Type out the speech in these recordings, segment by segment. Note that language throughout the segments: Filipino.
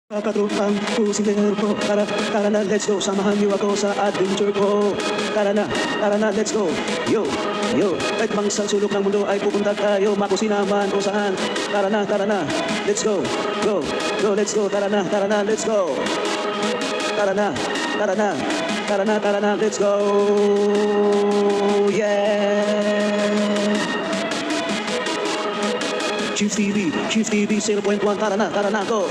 Kakatropang pusinger ko, tara na, let's go. Samahan niyo ako sa adventure ko. Tara na, let's go. Yo, kahit bang sa sulok ng mundo ay pupunta tayo, makusinaman o saan. Tara na, let's go. Go, let's go. Tara na, let's go. Tara na, let's go. Yeah. Chiefs TV 0.1, tara na, go.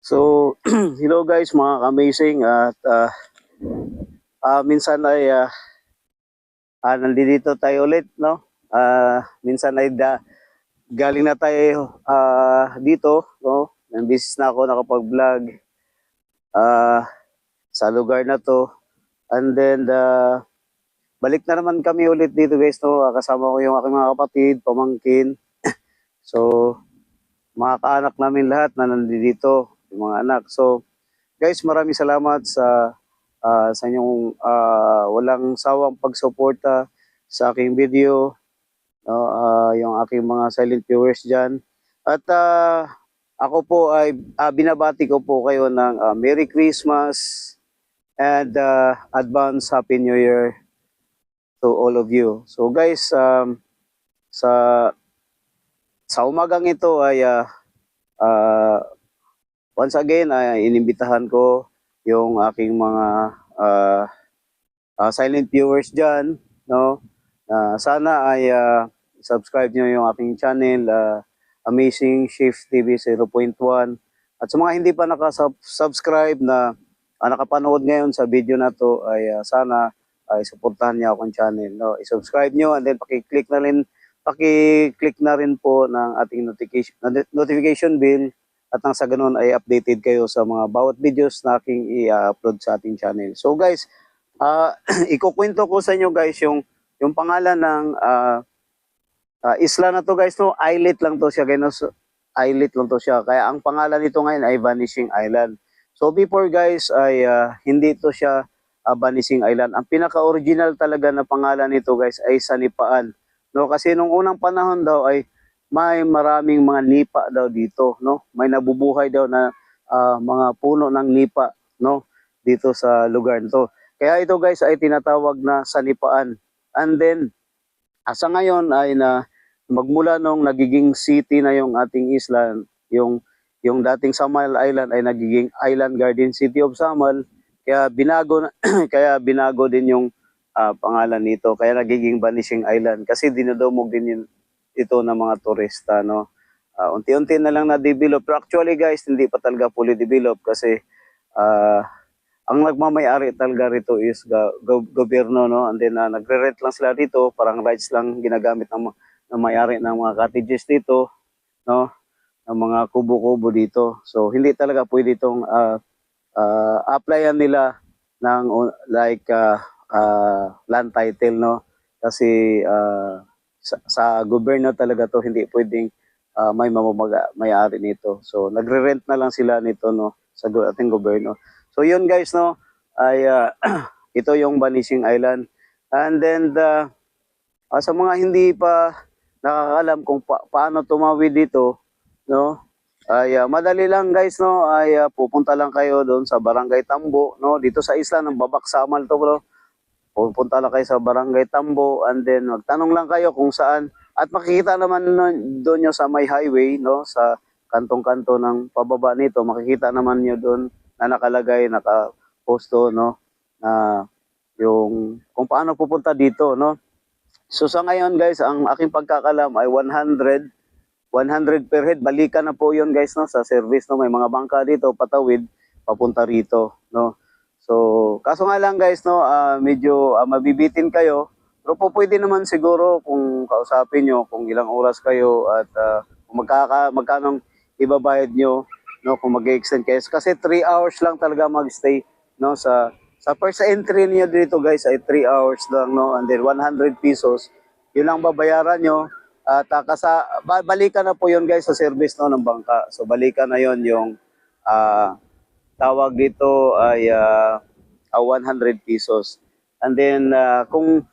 So, hello guys, mga ka-amazing at minsan ay nandito tayo ulit, no? Minsan ay galing na tayo dito, no? Nambisis na ako nakapag-vlog sa lugar na to. And then, balik na naman kami ulit dito guys, no? Kasama ko yung aking mga kapatid, pamangkin. So, mga kaanak namin lahat na nandito, yung mga anak. So, guys, maraming salamat sa inyong walang sawang pagsuporta sa aking video, no, yung aking mga silent viewers dyan. At ako po ay binabati ko po kayo ng Merry Christmas and advance Happy New Year to all of you. So guys, sa umagang ito ay once again, inimbitahan ko yung aking mga silent viewers dyan, no? Sana ay subscribe nyo yung aking channel, Amazing Chef TV 0.1. At sa mga hindi pa nakasubscribe na nakapanood ngayon sa video na to, ay sana ay suportahan niyo akong channel, no? I-subscribe nyo and then paki-click na rin po ng ating notification bell. At nang sa ganun ay updated kayo sa mga bawat videos na aking i-upload sa ating channel. So guys, ikukwento ko sa inyo guys yung pangalan ng isla na to guys, no? Islet lang to siya, guys. Islet lang to siya. Kaya ang pangalan nito ngayon ay Vanishing Island. So before guys ay hindi to siya Vanishing Island. Ang pinaka-original talaga na pangalan nito guys ay Sanipaan. No, kasi nung unang panahon daw ay may maraming mga nipa daw dito, no? May nabubuhay daw na mga puno ng nipa, no? Dito sa lugar nito. Kaya ito guys ay tinatawag na Sanipaan. And then sa ngayon ay magmula nung nagiging city na yung ating isla, yung dating Samal Island ay nagiging Island Garden City of Samal. Kaya binago kaya binago din yung pangalan nito. Kaya nagiging Vanishing Island kasi dinodumog din yun ito ng mga turista, no? Unti-unti na lang na-develop. Pero actually guys, hindi pa talaga fully develop kasi ang nagmamayari talaga rito is gobyerno, no? And then nagre-rent lang sila dito, parang rights lang ginagamit ng may-ari ng mga cottages dito, no? Ng mga kubo-kubo dito. So hindi talaga pwede itong applyan nila ng like land title, no? Kasi sa gobyerno talaga to, hindi pwedeng may may-ari nito. So nagre-rent na lang sila nito, no, sa ating gobyerno. So yun guys, no, ay ito yung Vanishing Island. And then sa mga hindi pa nakakalam kung paano tumawid dito, no, ay madali lang guys, no, ay pupunta lang kayo doon sa Barangay Tambo, no, dito sa isla ng Babak Samal to, bro. Pupunta lang kayo sa Barangay Tambo and then magtanong lang kayo kung saan at makikita naman doon nyo sa may highway, no, sa kantong-kanto ng pababa nito, makikita naman nyo doon na nakalagay, nakaposto, no, na yung kung paano pupunta dito, no. So sa ngayon guys, ang aking pagkakalam ay 100 per head. Balikan na po yun guys, no, sa service, no, may mga bangka dito patawid papunta rito, no. So, kaso nga lang guys, no, medyo mabibitin kayo. Pero po pwede naman siguro kung kausapin nyo kung ilang oras kayo at kung magkano ibabayad nyo, no, kung mag-extend kayo. Kasi 3 hours lang talaga mag-stay, no, sa first entry niyo dito guys ay 3 hours lang, no, and then 100 pesos. Yun lang babayaran nyo. At balikan na po yun guys sa service, no, ng bangka. So, balikan na yun yung tawag dito ay 100 pesos. And then kung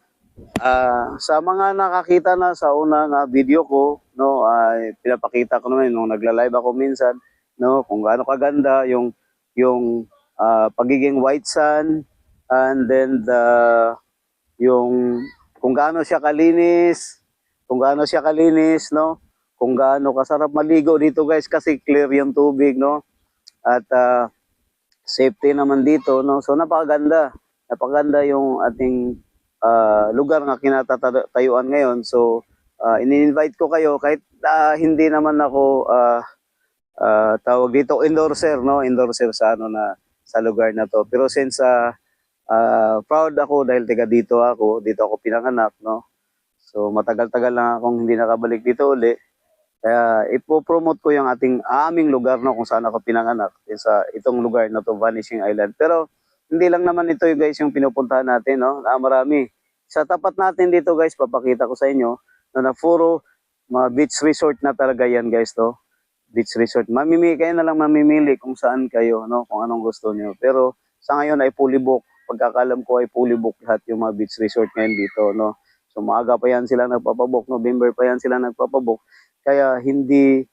Sa mga nakakita na sa unang video ko, no, ay pinapakita ko naman nung nagla-live ako minsan, no, kung gaano kaganda yung pagiging white sun, and then yung kung gaano siya kalinis, no, kung gaano kasarap maligo dito guys kasi clear yung tubig, no, at safety naman dito, no, so napakaganda yung ating lugar na kinatatayuan ngayon. So ini-invite ko kayo kahit hindi naman ako tawag dito endorser, no, endorser sa ano na sa lugar na to, pero since proud ako dahil dito ako pinanganak, no, so matagal-tagal lang akong hindi nakabalik dito uli. Kaya ipo-promote ko yung aming lugar, no, kung saan ako pinanganak, sa itong lugar na to, Vanishing Island. Pero hindi lang naman ito yung guys yung pinupuntahan natin, no. Marami. Sa tapat natin dito guys, papakita ko sa inyo na puro mga beach resort na talaga yan guys, to. Beach resort. Kayo na lang mamimili kung saan kayo, no, kung anong gusto niyo. Pero sa ngayon ay fully book. Pagkakalam ko ay fully book lahat yung mga beach resort ngayon dito, no. So maaga pa yan sila nagpapabook, November pa yan sila nagpapabook. Kaya hindi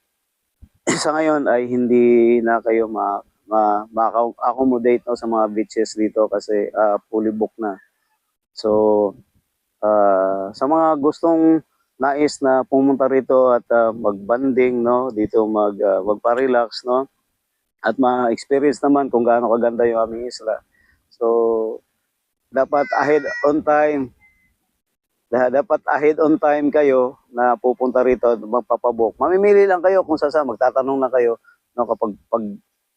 sa ngayon ay hindi na kayo ma-accommodate, no, sa mga beaches dito kasi fully book na. So sa mga gustong nais na pumunta rito at mag-banding, no, dito magpa-relax, no, at ma-experience naman kung gaano kaganda yung aming isla. So dapat ahead on time kayo na pupunta rito at magpapabook. Mamimili lang kayo kung saan, magtatanong na kayo, no, kapag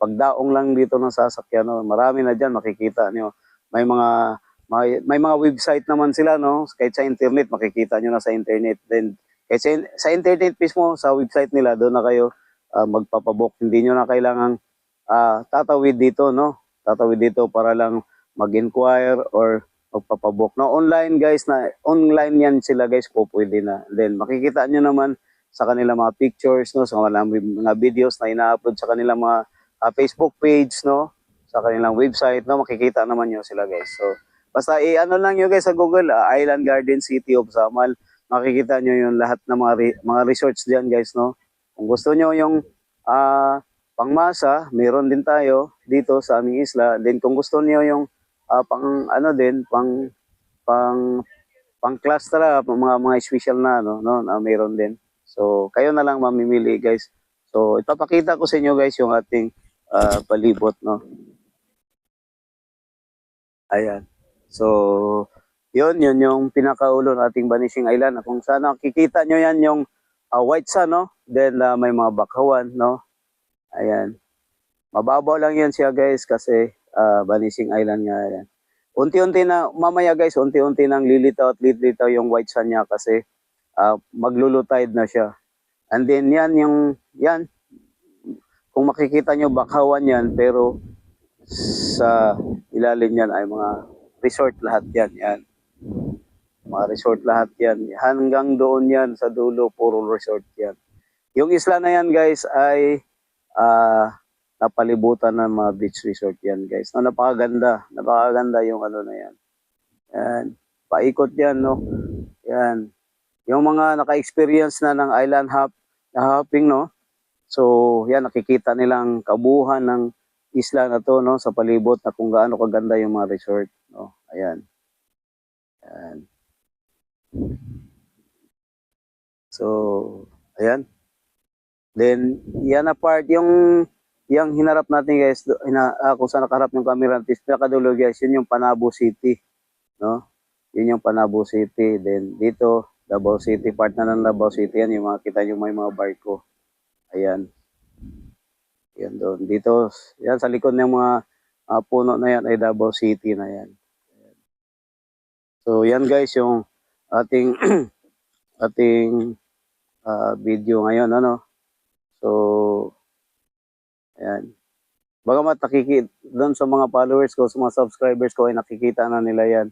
pagdaong lang dito ng sasakyan, no, marami na diyan makikita niyo. May mga website naman sila, no, kahit sa internet makikita niyo na sa internet. Then kahit sa internet mismo, sa website nila, doon na kayo magpapabook. Hindi niyo na kailangang tatawid dito, no. Tatawid dito para lang mag-inquire or magpapabook. No, online yan sila guys, po pwede na. Then makikita nyo naman sa kanilang mga pictures, no, sa mga videos na ina-upload sa kanilang mga Facebook page, no, sa kanilang website, no, makikita naman nyo sila guys. So basta i-ano lang nyo guys sa Google, Island Garden City of Samal, makikita nyo yung lahat ng mga resorts diyan guys, no. Kung gusto nyo yung pangmasa, meron din tayo dito sa aming isla. Then kung gusto niyo yung pang ano din, pang class talaga, mga special na, no, na meron din. So kayo na lang mamimili guys. So ipapakita ko sa inyo guys yung ating palibot, no. Ayan. So yun yung pinakaulo ng ating Vanishing Island. Kung saan nakikita nyo yan yung white sun, no. Then may mga bakawan, no. Ayan. Mababaw lang yan siya guys kasi Vanishing Island nga yan. Mamaya guys, unti-unti nang lilitaw at lilitaw yung white sun niya kasi maglululo tide na siya. And then yan, kung makikita nyo, bakawan yan, pero sa ilalim yan ay mga resort lahat yan. Mga resort lahat yan. Hanggang doon yan, sa dulo, puro resort yan. Yung isla na yan guys ay napalibutan ng mga beach resort yan guys. No, napakaganda yung ano na yan. Yan, paikot yan, no. Yan. Yung mga naka-experience na ng island hopping, no. So, yan, nakikita nilang kabuuan ng isla na to, no, sa palibot na kung gaano kaganda yung mga resort, no. Ayan. Ayan. So, ayan. Then, yan na part, yung hinarap natin guys, kung saan nakaharap yung camera natin, pinakadulo guys, yun yung Panabo City, no? Yun yung Panabo City. Then dito, Davao City, part na ng Davao City yan, yung makita nyo may mga barko. Ayan. Yan doon. Dito, yan sa likod ng mga puno na yan ay Davao City na yan. Ayan. So yan guys yung ating video ngayon, ano? So ayan. Bagamat doon sa mga followers ko, sa mga subscribers ko ay nakikita na nila yan,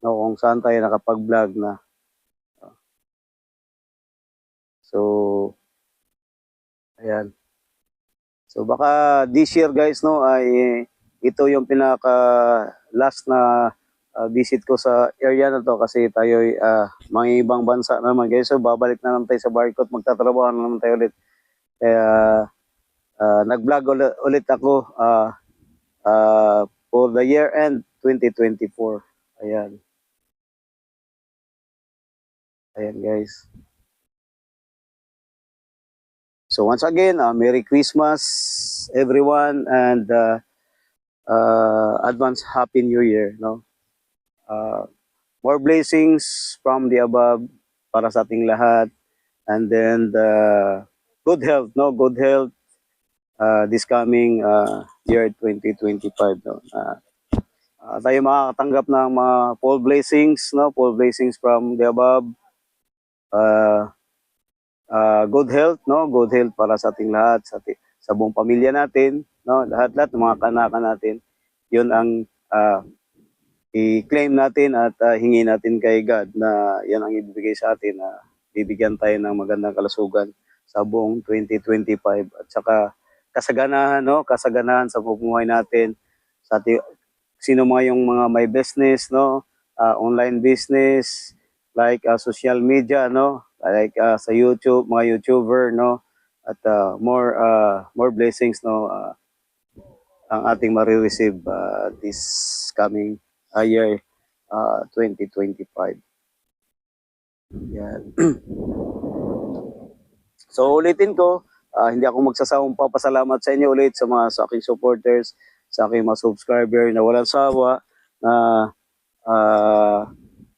no, kung saan tayo nakapag-vlog na. So ayan. So baka this year guys, no, ay ito yung pinaka last na visit ko sa area na to kasi tayo mga ibang bansa naman guys. So babalik na naman tayo sa Barcot, magtatrabaho na naman tayo ulit. Kaya nag-vlog ulit ako for the year end 2024. Ayan. Ayan guys. So once again, Merry Christmas everyone and advance Happy New Year, no? More blessings from the above para sa ating lahat, and then the good health, no? Good health this coming year 2025, no? Tayo makakatanggap ng mga full blessings, no? Full blessings from the above. Good health, no? Good health para sa ating lahat, sa buong pamilya natin, no? Lahat-lahat ng mga kanakan natin. 'Yun ang i-claim natin at hingi natin kay God na 'yan ang ibibigay sa atin na bibigyan tayo ng magandang kalusugan sa buong 2025 at saka kasaganahan, no? Kasaganahan sa pamumuhay natin sa sino mga yung mga may business, no? Online business like social media, no? Like sa YouTube, mga YouTuber, no? At more blessings, no? Ang ating marireceive this coming year 2025. Yan. So ulitin ko, hindi ako magsasawang papasalamat sa inyo ulit sa aking supporters, sa aking mga subscriber na walang sawa na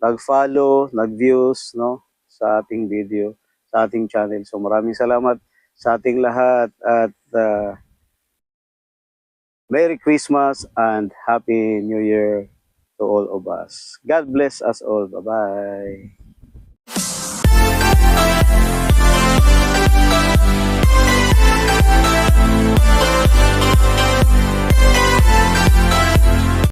nag-follow, nag-views, no, sa ating video, sa ating channel. So maraming salamat sa ating lahat at Merry Christmas and Happy New Year to all of us. God bless us all. Bye-bye.